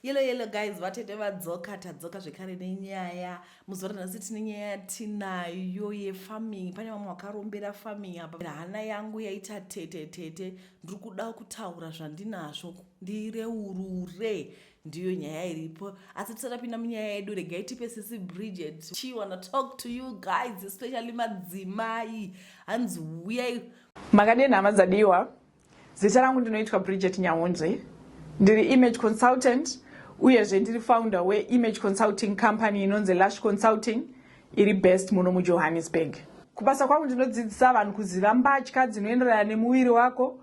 Yellow guys, vatete vadzoka tadzoka zvekare nenyaya muzora nhasi tine nyaya tinayo yefarming. Pane vamwe vakarombera farming apa. Hana yangu yaita tete ndiri kuda kutaura zvandinazvo ndireurure, ndiyo nyaya iripo. Asi tisatapinda munyaya yedu, regai tipe sisi Bridget. She wanna talk to you guys, especially madzimai. Hanzi uyai. Makadeni hama dzadiwa. Zita rangu ndinoitwa Bridget Nyaunze. Ndiri image consultant uyezve ndiri founder we-image consulting company inonzi Lush Consulting iri based muno muJohannesburg. Kubasa kwangu ndinodzidzisa vanhu kuziva mbatya dzinoenderana nemuviri wako,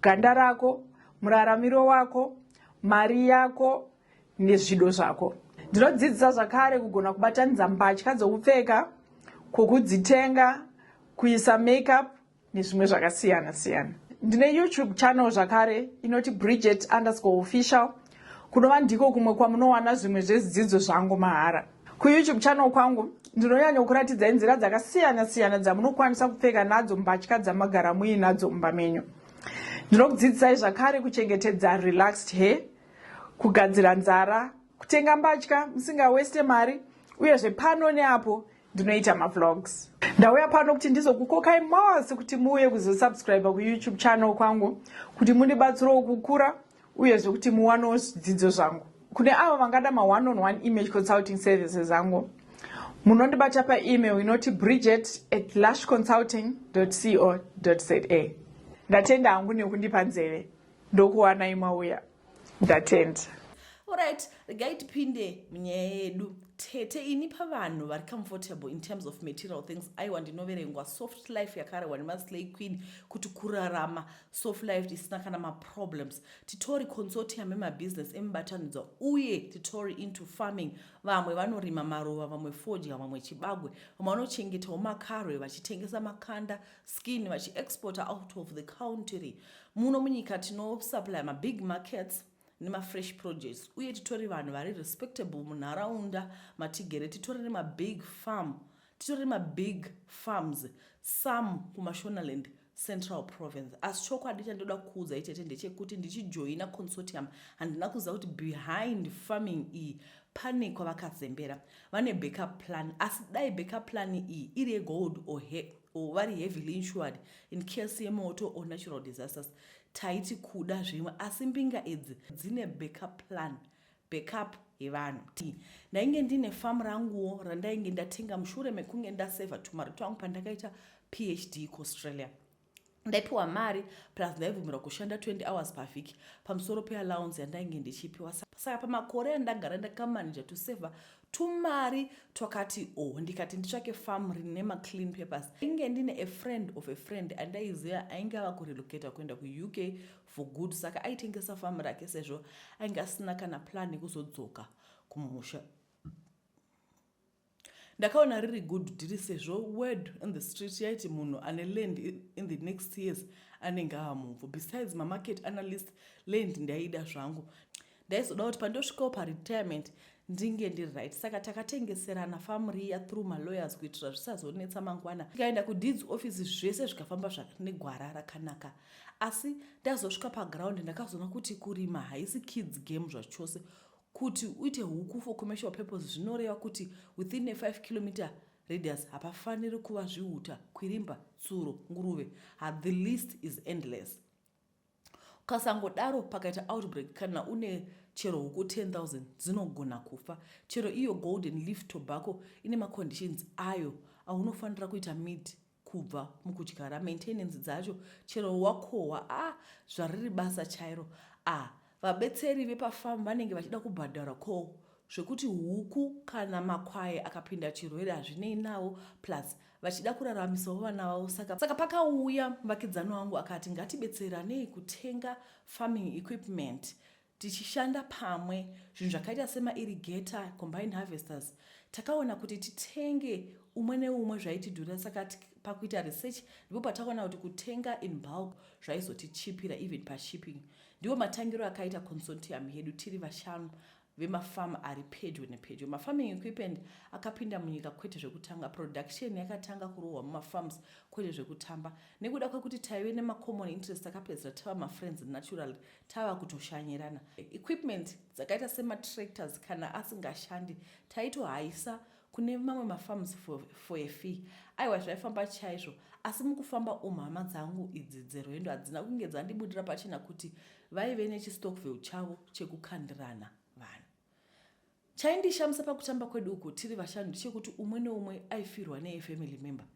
ganda rako, muraramiro wako, mari yako nezvido zvako. Ndinodzidzisa zvakare kugona kubatanidza mbatya dzokupfeka, kwokudzitenga, kuisa makeup nezvimwe zvakasiyana siyana. Ndine YouTube channel zvakare inoti Bridget_official. Kunova ndiko kumwe kwamunowana zvimwe zvezvidzidzo zvangu mahara. KuYouTube channel kwangu ndinonyanya kuratidza nzira dzakasiyana siyana dzamunokwanisa kupfeka nadzo mbatya dzamagara muinadzo mumba menyu. Ndinokudzidzisai zvakare kuchengetedza relaxed hair, kugadzira nzara, kutenga mbatya musingaweste mari, uyezve pano neapo ndinoita mavlogs. Ndauya pano kuti ndizokukokai mose kuti muuye kuzosubscribe kuYouTube channel kwangu kuti mundibatsirewo kukura uyezve kuti muwanewo zvidzidzo zvangu. Kune avo vangada ma-one-on-one image consulting services angu, munondibata paemail inoti bridget@lushconsulting.co.za. Ndatenda hangu nekundipa nzeve, ndokuwanai mauya. Ndatenda. Alright, regai tipinde munyaya yedu. Tete inipa vanhu vari comfortable in terms of material things. Aiwa ndinoverengwa soft life yakarehwa nemaslay queen kuti kurarama soft life isina kana maproblems. Titori consortium emabusiness emibatanidzwa uye titori into farming. Vamwe vanorima maruva, vamwe fodya, vamwe chibagwe, vamwe vanochengetawo makarwe vachitengesa makanda, skin vachiexporta out of the country. Muno munyika tinosupply mabig markets nema-fresh produce. Uye titori vanhu vari respectable munharaunda matigere. Titori nema-big farm. Titori nema-big farms. Some kumashonaland Central Province. Asi chokwadi chandoda kuudza itete ndechekuti ndichijoina consortium handina kuziva kuti behind farming iyi pane kwavakazembera. Vane backup plan. Asi dai backup plan iyi iri yegold or vari heavily insured in case yemoto or natural disasters, taiti kuda zvimwe. Asi mbinga idzi dzine backup plan, backup yevanhu. Ndainge ndine farm ranguwo randainge ndatenga mushure mekunge ndaseva tumari twangu pandakaita PhD kuAustralia. Ndaipiwa mari plus ndaibvumirwa kushanda 20 hours per week pamusoro peallowance yandainge ndichipiwa. Saka pamakore andagara ndakamanija tuseva tumari twakati ndikati nditsvake farm rine maclean papers. Inge ndine a friend of a friend andaiziva ainge ava kurelocata kuenda kuUK for good, saka aitengesa farm rake sezvo ainge asina kana plan yekuzodzoka kumusha. Ndakaona riri good diri sezvo word in the street yaiti munhu ane land in the next years anenge ava mumvu. Besides market analyst, land ndaida zvangu. Ndaizoda kuti pandosvikawo paretirement ndinge ndiri right. Saka takatengeserana family iya through malawyers kuitira zvisazonetsa mangwana. Tikaenda kudeeds office zvese zvikafamba negwara rakanaka. Asi ndazosvika paground ndakazoona kuti kurima haisi kids game zvachose. Kuti uite huku for commercial purpose zvinoreva kuti within a 5 km radius hapafaniri kuva zvihuta, kwirimba, tsuro, nguruve. The list is endless. Ukasangodaro pakaita outbreak kana une chero huku 10,000 dzinogona kufa. Chero iyo golden leaf tobacco ine maconditions ayo aunofanira kuita mid kubva mukudyara. Maintenance dzacho chero wakohwa zvariri basa chairo. Vabetseri vepafarm vanenge vachida kubhadhara ko zvekuti huku kana makwai akapinda chirwere hazvinei nawo, plus vachida kuraramisawo vana vavo. Saka pakauya muvakidzani wangu akati ngatibetseranei kutenga farming equipment tichishanda pamwe, zvinhu zvakaita sema-irrigator, combined harvesters. Takaona kuti titenge umwe neumwe zvaitidhura. Saka pakuita research ndipo patakaona kuti kutenga in bulk zvaizotichipira even pashipping. Ndiwo matangiro akaita consortium yedu tiri vashanu vemafamu ari pedyo nepedyo. Mafarming equipment akapinda munyika kwete zvekutanga, production yakatanga kurohwa mumafarms kwete zvekutamba, nekuda kwekuti taive nemacommon interest akapedzera tava mafriends naturally, tava kutoshanyirana. Equipment dzakaita sematractors kana asingashandi taitohaisa kune mamwe mafarms for a fee. Aiwa zvaifamba chaizvo, asi mukufamba hama dzangu idzi dzerwendo hadzina kunge dzandibudira pachena kuti vaive nechistokville chavo chekukandirana vanhu. Chaindishamisa pakutamba kwedu uku tiri vashanu ndechekuti umwe neumwe aifirwa neefamily member,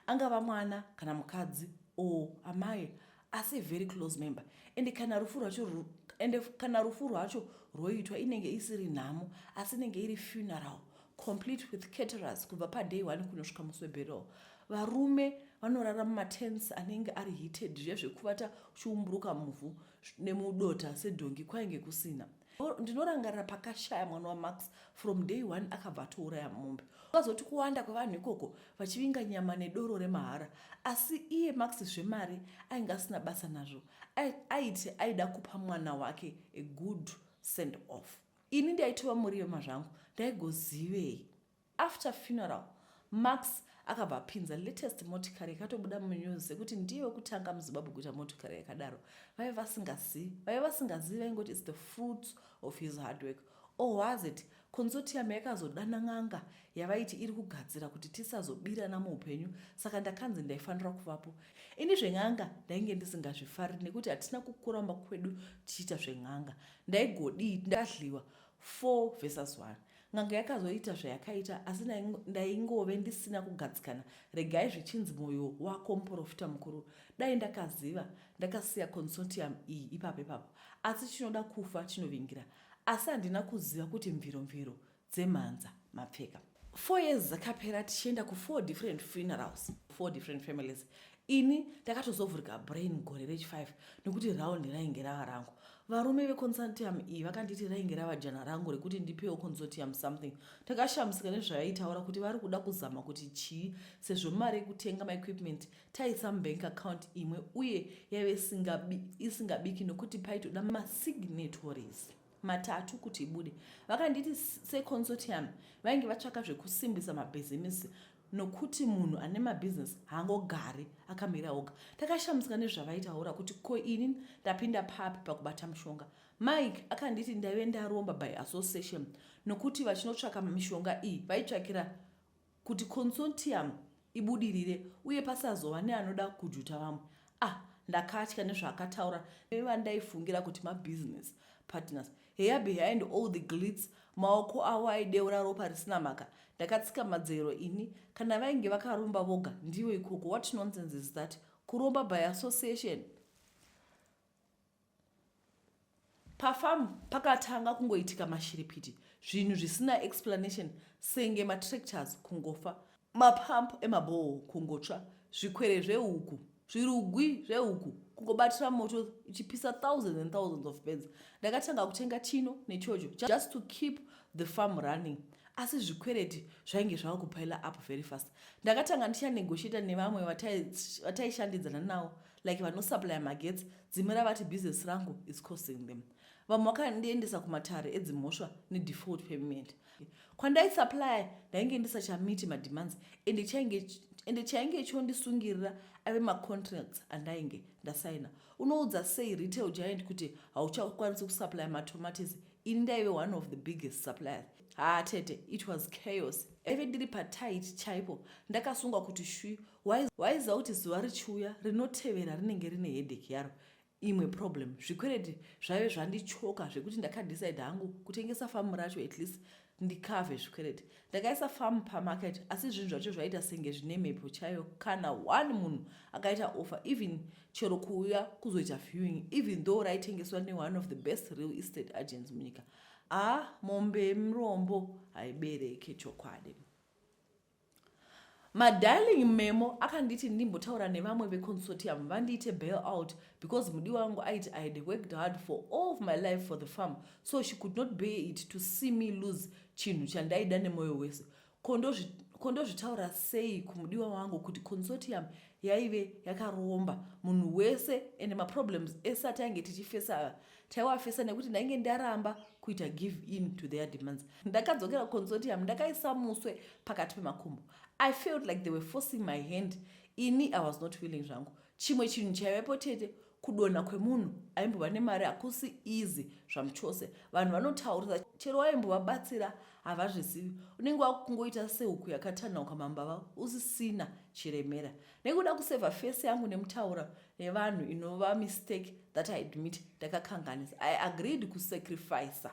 angava mwana kana mukadzi o amai, asi very close member. Ende kana rufu rwacho rwoitwa inenge isiri nhamo, asi inenge iri funeral complete with caterers kubva paday 1 kunosvika musi weburial. Varume vanorara mumatents anenge ari heated, zviya zvekuvata uchiumburuka muvhu nemudota sedhongi kwainge kusina. Ndinorangarira pakashaya mwana waMax from day 1 akabva atouraya mombe. Kwazoti kuwanda kwevanhu ikoko vachivinga nyama nedoro remahara, asi iye Max zvemari ainge asina basa nazvo. Aiti aida kupa mwana wake a good send off. Ini ndaitova muriwo mazvangu, ndaigozivei. After funeral, Max akabva apinza latest motikari yakatobuda munews sekuti ndiye wekutanga muZimbabwe kuita motikari yakadaro. Vaive vasingazivi vaingoti it's the fruits of his hard work. Or was it consortium yakazodana n'anga yavaiti iri kugadzira kuti tisazobirana muupenyu, saka ndakanzi ndaifanira kuvapo. Ini zven'anga ndainge ndisingazvifariri nekuti hatina kukuramba kwedu tichiita zven'anga. Ndadliwa 4 versus 1. N'anga yakazoita zvayakaita, asi ndaingove ndisina kugadzikana. Regai zvichinzi mwoyo wako muprofita mukuru. Dai ndakaziva ndakasiya consortium iyi ipapo, asi chinoda kufa chinovingira. Asi handina kuziva kuti mviro dzemhanza mapfeka. 4 years zakapera tichienda ku 4 different funerals, 4 different families. Ini ndakatozovhurika brain gore rechi5 nekuti raundi rainge rava rangu. Varume veconsortium iyi vakanditi rainge rava jana rangu rekuti ndipewo consortium something. Takashamisika nezvavaitaura kuti vari kuda kuzama kuti chii, sezvo mari yekutenga maequipment taisa mubank account imwe uye yaive isingabiki nokuti paitoda masignatories matatu kuti ibude. Vakanditi seconsortium vainge vatsvaka zvekusimbisa mabhizimisi nokuti munhu ane mabusiness haangogari akamira oga. Takashamisika nezvavaitaura kuti ko ini ndapinda papi pakubata mushonga. Mike akanditi ndaive ndaromba by association nokuti vachinotsvaka mishonga iyi vaitsvakira kuti consortium ibudirire uye pasazova neanoda kujuta vamwe. Ndakatya nezvaakataura nevandaifungira kuti mabusiness partners. Here behind all the glitz, maoko avo aideura ropa risina maka. Ndakatsika madzero ini, kana vainge vakaromba voga ndiwo ikoko. What nonsense is that? Kuromba by association. Pafamu pakatanga kungoitika mashiripiti, zvinhu zvisina explanation, senge matractors kungofa, mapampu emabhoho kungotsva, zvikwere zvehuku, zvirugwi zvehuku kungobatira moto ichipisa thousands and thousands of beds. Ndakatanga kutenga chino nechocho just to keep the farm running. Asi zvikwereti zvainge zvava kupaila up very fast. Ndakatanga ndichanegotiata nevamwe vataishandidzana navo, like vanosupply magetsi, dzimwe ravati business rangu is costing them. Vamwe vakandiendesa kumatare edzimhosva nedefault payment. Kwandaisupply ndainge ndisachamiti mademands ende chainge chondisungirira ave macontracts andainge ndasaina. Unoudza sei retail giant kuti hauchakwanisi kusupply matomates? Ini ndaive one of the biggest suppliers. Tete, it was chaos. Eve ndiri patight chaipo, ndakasungwa kuti shui, waiza kuti zuva richiuya rinotevera rinenge rine headache yaro. Imwe problem, zvikwereti zvaive zvandichoka zvekuti ndakadecide hangu kutengesa famu racho at least ndikave zvikwereti. Ndakaisa famu pamarket, asi zvinhu zvacho zvaita senge zvine mhepo chaiyo. Kana one munhu akaita offer, even chero kuuya kuzoita viewing, even though raitengeswa one of the best real estate agents munyika. Mombe murombo haibereke chokwadi. Darling memo akanditi ndimbotaura nevamwe veconsortium vandiite bail out because mudi wangu aiti I had worked hard for all of my life for the farm, so she could not bear it to see me lose chinhu chandaida nemoyo wese. Kondozvitaura sei kumudiwa wangu kuti consortium yaive yakaromba munhu wese ende maproblems ese atainge tichifesa taiwafesa nekuti ndainge ndaramba kuita give in to their demands. Ndakadzokera consortium ndakaisa muswe pakati pemakumbo. I felt like they were forcing my hand. I was not feeling zvangu. Chimwe chinhu chaivepo tete kudonha kwemunhu aimbova nemari hakusi easy zvamuchose. Vanhu vanotaurisa chero waimbovabatsira havazvisivi. Unenge wakungoita sehuku yakatanhauka mambava usisina chiremera. Nekuda kuseva face yangu nemutaura nevanhu inova mistake that I admit ndakakanganisa. I agreed kusacrifice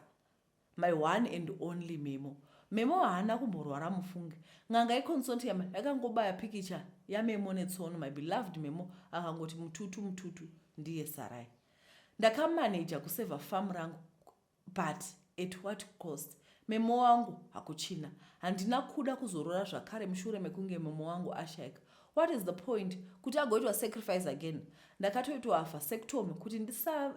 my one and only Memo. Memo haana kumborwara mufunge. Nganga yeconsortium yakangobaya pikicha yaMemo netsono. My beloved Memo akangoti mututu ndiye Sarai. Ndakamanager kuseva farm rangu, but at what cost? Memo wangu hakuchina. Handina kuda kuzorora zvakare mushure mekunge Memo wangu ashaika. What is the point? Kuti agoitwa sacrifice again. Ndakatoitwa vasectomy kuti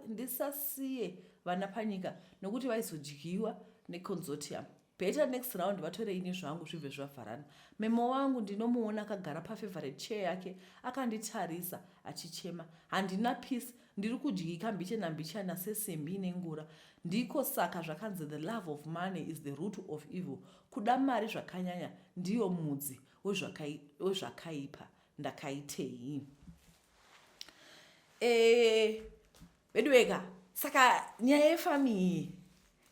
ndisasiye vana panyika nokuti vaizodyiwa neconsortium. Better next round vatore ini zvangu zvibve zvavharana. Memo wangu ndinomuona akagara pafavorite chair yake akanditarisa achichema. Handina peace, ndiri kudyika mbichena sesimbi nengura. Ndiko saka zvakanzi the love of money is the root of evil. Kuda mari zvakanyanya ndiyo mudzi wezvakaipa. Ndakaitei. Bedweka, saka nyaya yefamily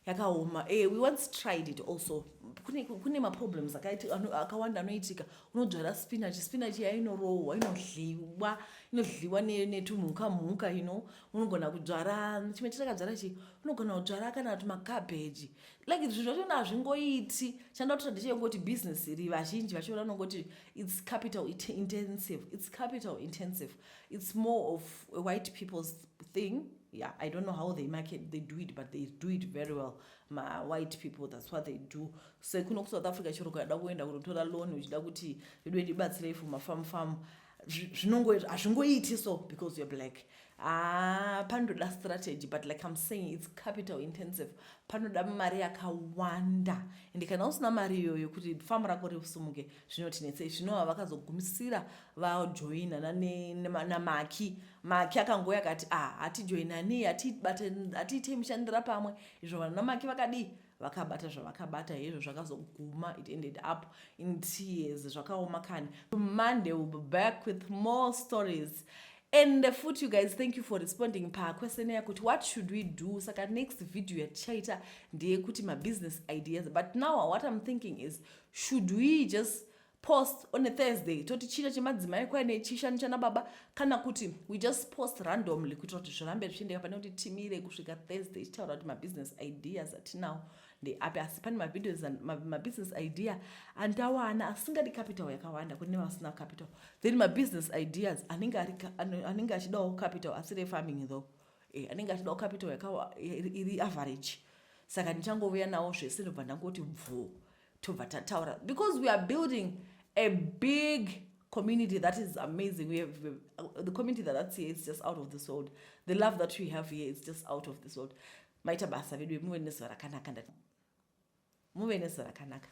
yakaoma. We once tried it also. Kune maproblems akawanda anoitika. Unodzvara spinach yainorohwa, inodliwa netumhuka, unogona kudzvara chimwe chatakadzvara chi, unogona kudzvara kana tumakabeji. Like zvinhu zvacho hazvingoiti. Chandakuti ndichengoti business iri vazhinji vachiona vanongoti it's capital intensive. It's capital intensive. It's more of a white people's thing. Yeah, I don't know how they do it, but they do it very well. My white people, that's what they do. So kuno South Africa chiro kada kuenda kutora loan uchida kuti vedwe ndibatsire for farm. Hazvingoiti so because you're black. Panoda strategy, but like I'm saying, it's capital intensive. Panoda mari yakawanda. And kana usina mari iyoyo kuti farm rako risumuke zvinotinetse zvinova vakazogumisira vajoina namaki akangoya akati hatijoinani hatiite mushandira pamwe. Izvo vanhu namaki vakabata zvavakabata izvo zvakazoguma. It ended up in tears. Zvakaoma kani. Monday we'll be back with more stories. And the foot, you guys, thank you for responding pa question yakuti what should we do. Saka next video yachaita ndiye kuti my business ideas. But now what I'm thinking is, should we just post on a Thursday toti chita chemadzimai kwaine chishanu chana baba, kana kuti we just post randomly kuti zvirambe zvichiendeka pane kuti timire kusvika Thursday tichitaura kuti my business ideas atinawo ndeapi. Asi pane my business idea andawana asingadi capital yakawanda kune vasina capital. Then my business ideas anenge achidawo capital asiri farming though. Anenge achidawo capital iri average. Saka ndichangovuya nawo zvese ndobva ndangoti tobva tataura, because we are building a big community that is amazing. We have the community that's here is just out of this world. The love that we have here is just out of this world. Maita basa vedu muve nezuva rakanaka.